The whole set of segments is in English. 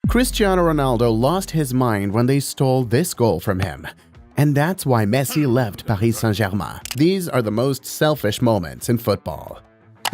Cristiano Ronaldo lost his mind when they stole this goal from him. And that's why Messi left Paris Saint-Germain. These are the most selfish moments in football.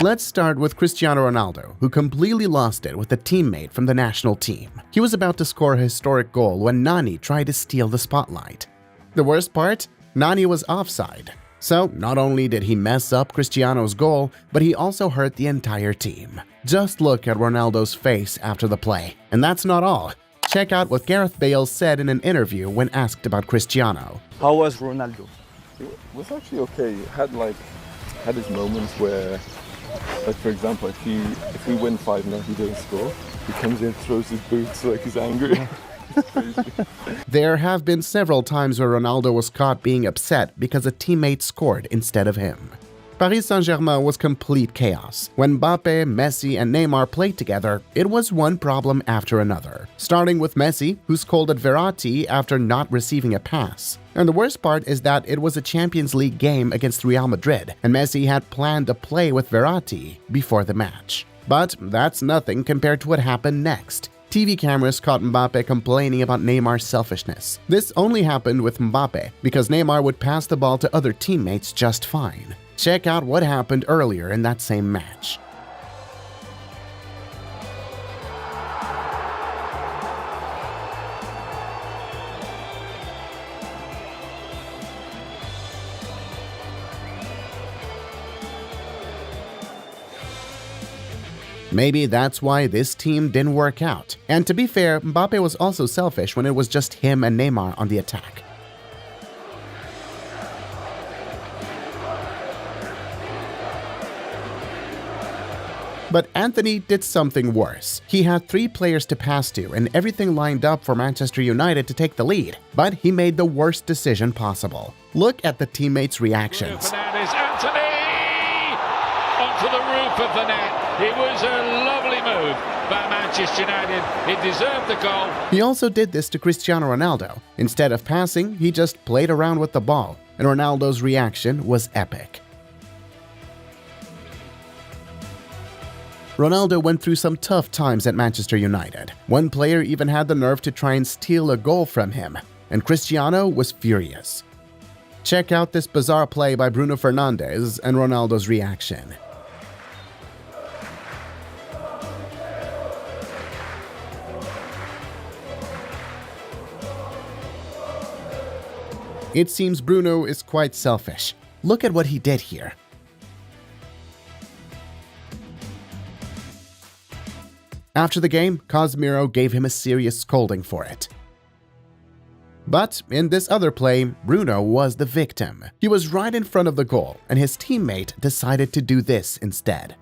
Let's start with Cristiano Ronaldo, who completely lost it with a teammate from the national team. He was about to score a historic goal when Nani tried to steal the spotlight. The worst part? Nani was offside. So not only did he mess up Cristiano's goal, but he also hurt the entire team. Just look at Ronaldo's face after the play. And that's not all. Check out what Gareth Bale said in an interview when asked about Cristiano. How was Ronaldo? It was actually okay. He had his moments where, like for example, if we win 5-0, he doesn't score. He comes in, throws his boots like he's angry. There have been several times where Ronaldo was caught being upset because a teammate scored instead of him. Paris Saint-Germain was complete chaos. When Mbappe, Messi, and Neymar played together, it was one problem after another. Starting with Messi, who scolded Verratti after not receiving a pass. And the worst part is that it was a Champions League game against Real Madrid, and Messi had planned to play with Verratti before the match. But that's nothing compared to what happened next. TV cameras caught Mbappe complaining about Neymar's selfishness. This only happened with Mbappe because Neymar would pass the ball to other teammates just fine. Check out what happened earlier in that same match. Maybe that's why this team didn't work out. And to be fair, Mbappe was also selfish when it was just him and Neymar on the attack. But Anthony did something worse. He had 3 players to pass to and everything lined up for Manchester United to take the lead. But he made the worst decision possible. Look at the teammates' reactions. Anthony! Onto the roof of the net. It was a lovely move by Manchester United. It deserved the goal. He also did this to Cristiano Ronaldo. Instead of passing, he just played around with the ball. And Ronaldo's reaction was epic. Ronaldo went through some tough times at Manchester United. One player even had the nerve to try and steal a goal from him, and Cristiano was furious. Check out this bizarre play by Bruno Fernandes and Ronaldo's reaction. It seems Bruno is quite selfish. Look at what he did here. After the game, Casemiro gave him a serious scolding for it. But in this other play, Bruno was the victim. He was right in front of the goal, and his teammate decided to do this instead.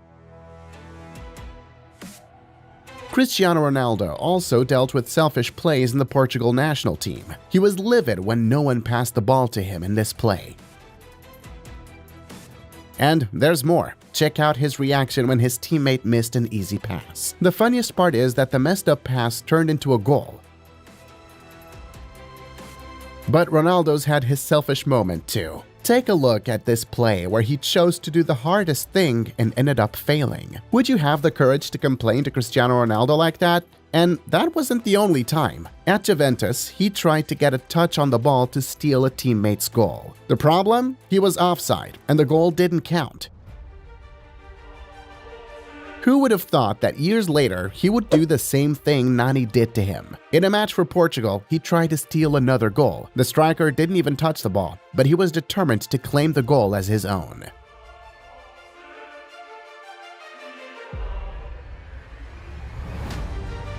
Cristiano Ronaldo also dealt with selfish plays in the Portugal national team. He was livid when no one passed the ball to him in this play. And there's more. Check out his reaction when his teammate missed an easy pass. The funniest part is that the messed up pass turned into a goal. But Ronaldo's had his selfish moment too. Take a look at this play where he chose to do the hardest thing and ended up failing. Would you have the courage to complain to Cristiano Ronaldo like that? And that wasn't the only time. At Juventus, he tried to get a touch on the ball to steal a teammate's goal. The problem? He was offside, and the goal didn't count. Who would have thought that years later, he would do the same thing Nani did to him? In a match for Portugal, he tried to steal another goal. The striker didn't even touch the ball, but he was determined to claim the goal as his own.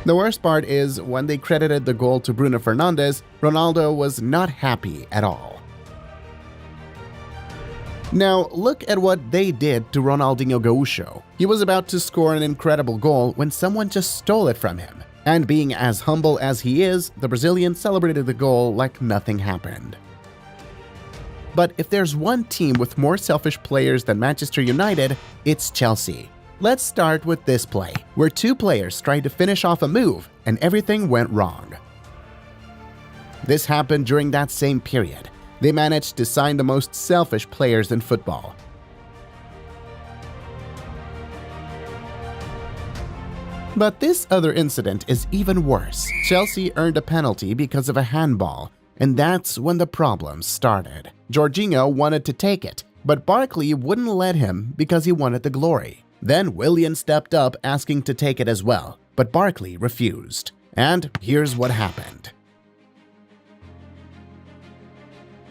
The worst part is, when they credited the goal to Bruno Fernandes, Ronaldo was not happy at all. Now, look at what they did to Ronaldinho Gaúcho. He was about to score an incredible goal when someone just stole it from him. And being as humble as he is, the Brazilian celebrated the goal like nothing happened. But if there's one team with more selfish players than Manchester United, it's Chelsea. Let's start with this play, where 2 players tried to finish off a move and everything went wrong. This happened during that same period. They managed to sign the most selfish players in football. But this other incident is even worse. Chelsea earned a penalty because of a handball, and that's when the problems started. Jorginho wanted to take it, but Barkley wouldn't let him because he wanted the glory. Then Willian stepped up asking to take it as well, but Barkley refused. And here's what happened.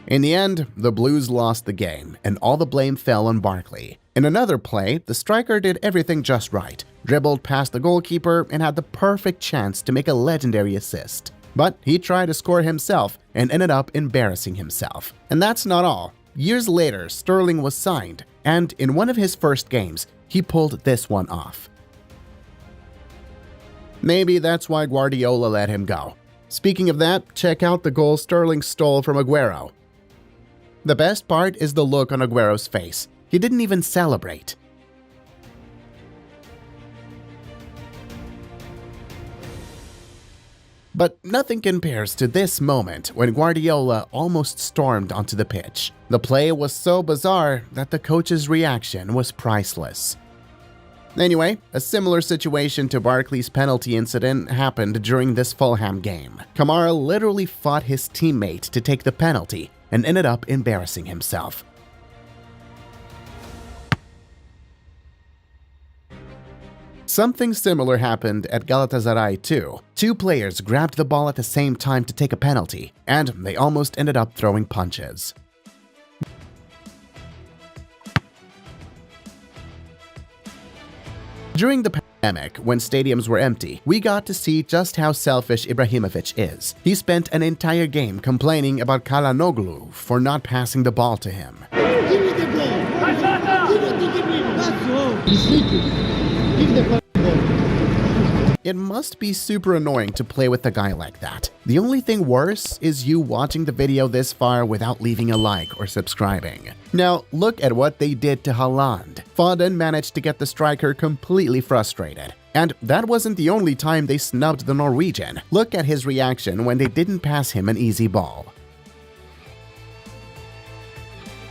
In the end, the Blues lost the game, and all the blame fell on Barkley. In another play, the striker did everything just right, dribbled past the goalkeeper, and had the perfect chance to make a legendary assist. But he tried to score himself and ended up embarrassing himself. And that's not all. Years later, Sterling was signed, and in one of his first games, he pulled this one off. Maybe that's why Guardiola let him go. Speaking of that, check out the goal Sterling stole from Aguero. The best part is the look on Aguero's face. He didn't even celebrate. But nothing compares to this moment when Guardiola almost stormed onto the pitch. The play was so bizarre that the coach's reaction was priceless. Anyway, a similar situation to Barkley's penalty incident happened during this Fulham game. Kamara literally fought his teammate to take the penalty and ended up embarrassing himself. Something similar happened at Galatasaray too. Two players grabbed the ball at the same time to take a penalty, and they almost ended up throwing punches. During the pandemic, when stadiums were empty, we got to see just how selfish Ibrahimovic is. He spent an entire game complaining about Çalhanoğlu for not passing the ball to him. Give me the ball. You don't give me. That's all. He's sleeping. Give the ball. It must be super annoying to play with a guy like that. The only thing worse is you watching the video this far without leaving a like or subscribing. Now, look at what they did to Haaland. Foden managed to get the striker completely frustrated. And that wasn't the only time they snubbed the Norwegian. Look at his reaction when they didn't pass him an easy ball.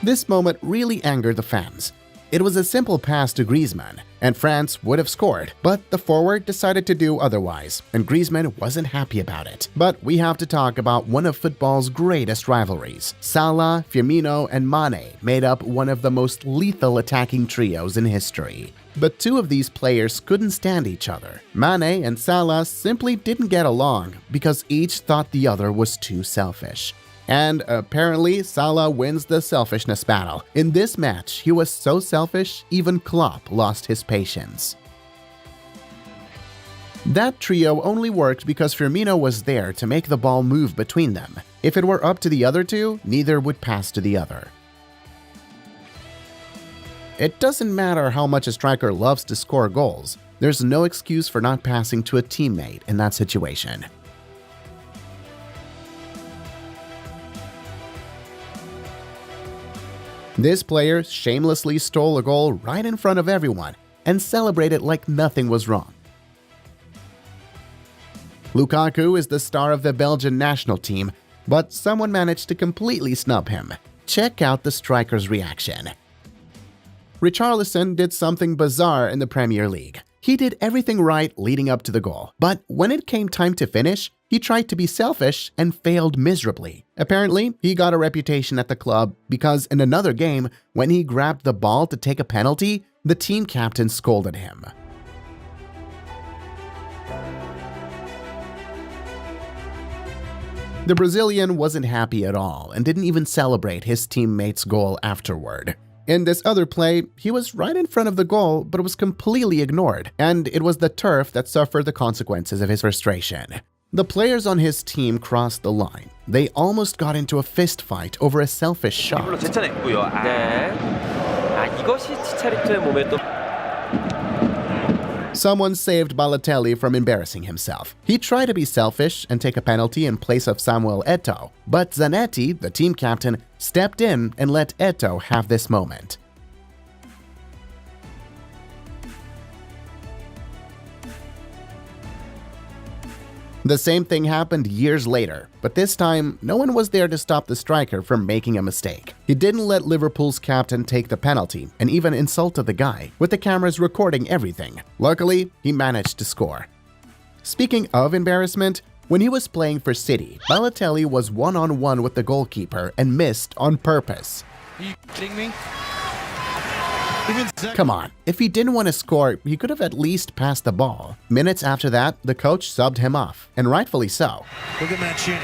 This moment really angered the fans. It was a simple pass to Griezmann, and France would have scored, but the forward decided to do otherwise, and Griezmann wasn't happy about it. But we have to talk about one of football's greatest rivalries. Salah, Firmino, and Mane made up one of the most lethal attacking trios in history. But two of these players couldn't stand each other. Mane and Salah simply didn't get along because each thought the other was too selfish. And apparently, Salah wins the selfishness battle. In this match, he was so selfish, even Klopp lost his patience. That trio only worked because Firmino was there to make the ball move between them. If it were up to the other two, neither would pass to the other. It doesn't matter how much a striker loves to score goals. There's no excuse for not passing to a teammate in that situation. This player shamelessly stole a goal right in front of everyone and celebrated like nothing was wrong. Lukaku is the star of the Belgian national team, but someone managed to completely snub him. Check out the striker's reaction. Richarlison did something bizarre in the Premier League. He did everything right leading up to the goal, but when it came time to finish, he tried to be selfish and failed miserably. Apparently, he got a reputation at the club because in another game, when he grabbed the ball to take a penalty, the team captain scolded him. The Brazilian wasn't happy at all and didn't even celebrate his teammate's goal afterward. In this other play, he was right in front of the goal but was completely ignored, and it was the turf that suffered the consequences of his frustration. The players on his team crossed the line. They almost got into a fist fight over a selfish shot. 물론 제 차례고요. 네. 이것이 치차리토의 몸에 또 Someone saved Balotelli from embarrassing himself. He tried to be selfish and take a penalty in place of Samuel Eto'o, but Zanetti, the team captain, stepped in and let Eto'o have this moment. The same thing happened years later, but this time, no one was there to stop the striker from making a mistake. He didn't let Liverpool's captain take the penalty and even insulted the guy, with the cameras recording everything. Luckily, he managed to score. Speaking of embarrassment, when he was playing for City, Balotelli was one-on-one with the goalkeeper and missed on purpose. Are you kidding me? Come on, if he didn't want to score, he could have at least passed the ball. Minutes after that, the coach subbed him off, and rightfully so. Look at Mancini.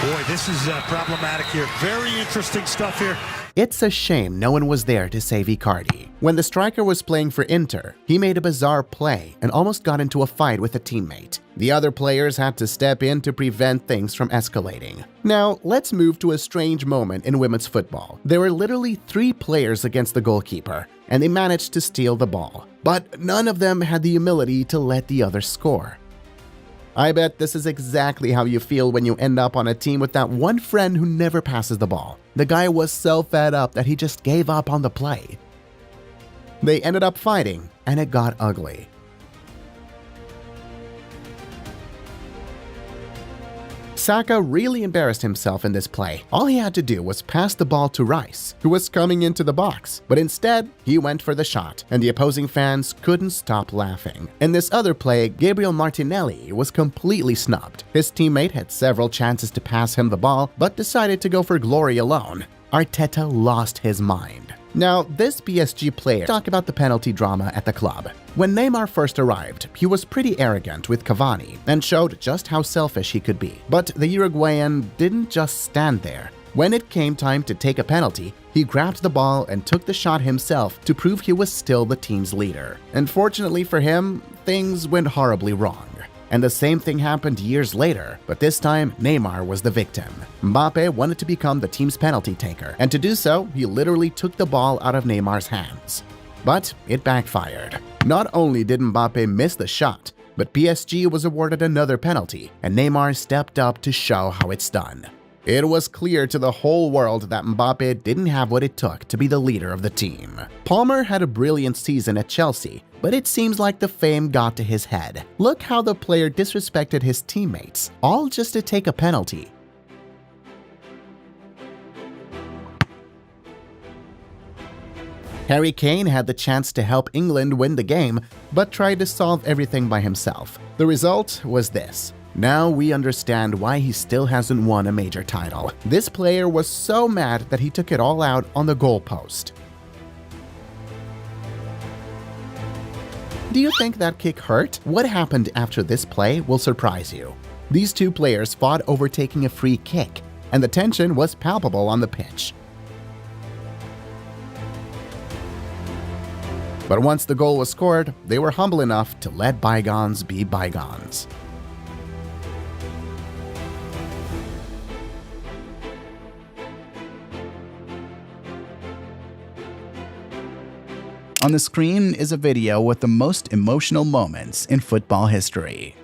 Boy, this is problematic here. Very interesting stuff here. It's a shame no one was there to save Icardi. When the striker was playing for Inter, he made a bizarre play and almost got into a fight with a teammate. The other players had to step in to prevent things from escalating. Now, let's move to a strange moment in women's football. There were literally 3 players against the goalkeeper, and they managed to steal the ball. But none of them had the humility to let the others score. I bet this is exactly how you feel when you end up on a team with that one friend who never passes the ball. The guy was so fed up that he just gave up on the play. They ended up fighting, and it got ugly. Saka really embarrassed himself in this play. All he had to do was pass the ball to Rice, who was coming into the box, but instead, he went for the shot, and the opposing fans couldn't stop laughing. In this other play, Gabriel Martinelli was completely snubbed. His teammate had several chances to pass him the ball, but decided to go for glory alone. Arteta lost his mind. Now, this PSG player talk about the penalty drama at the club. When Neymar first arrived, he was pretty arrogant with Cavani and showed just how selfish he could be. But the Uruguayan didn't just stand there. When it came time to take a penalty, he grabbed the ball and took the shot himself to prove he was still the team's leader. Unfortunately for him, things went horribly wrong. And the same thing happened years later, but this time Neymar was the victim. Mbappe wanted to become the team's penalty taker, and to do so, he literally took the ball out of Neymar's hands. But it backfired. Not only did Mbappe miss the shot, but PSG was awarded another penalty, and Neymar stepped up to show how it's done. It was clear to the whole world that Mbappe didn't have what it took to be the leader of the team. Palmer had a brilliant season at Chelsea, but it seems like the fame got to his head. Look how the player disrespected his teammates, all just to take a penalty. Harry Kane had the chance to help England win the game, but tried to solve everything by himself. The result was this. Now we understand why he still hasn't won a major title. This player was so mad that he took it all out on the goalpost. Do you think that kick hurt? What happened after this play will surprise you. These 2 players fought over taking a free kick, and the tension was palpable on the pitch. But once the goal was scored, they were humble enough to let bygones be bygones. On the screen is a video with the most emotional moments in football history.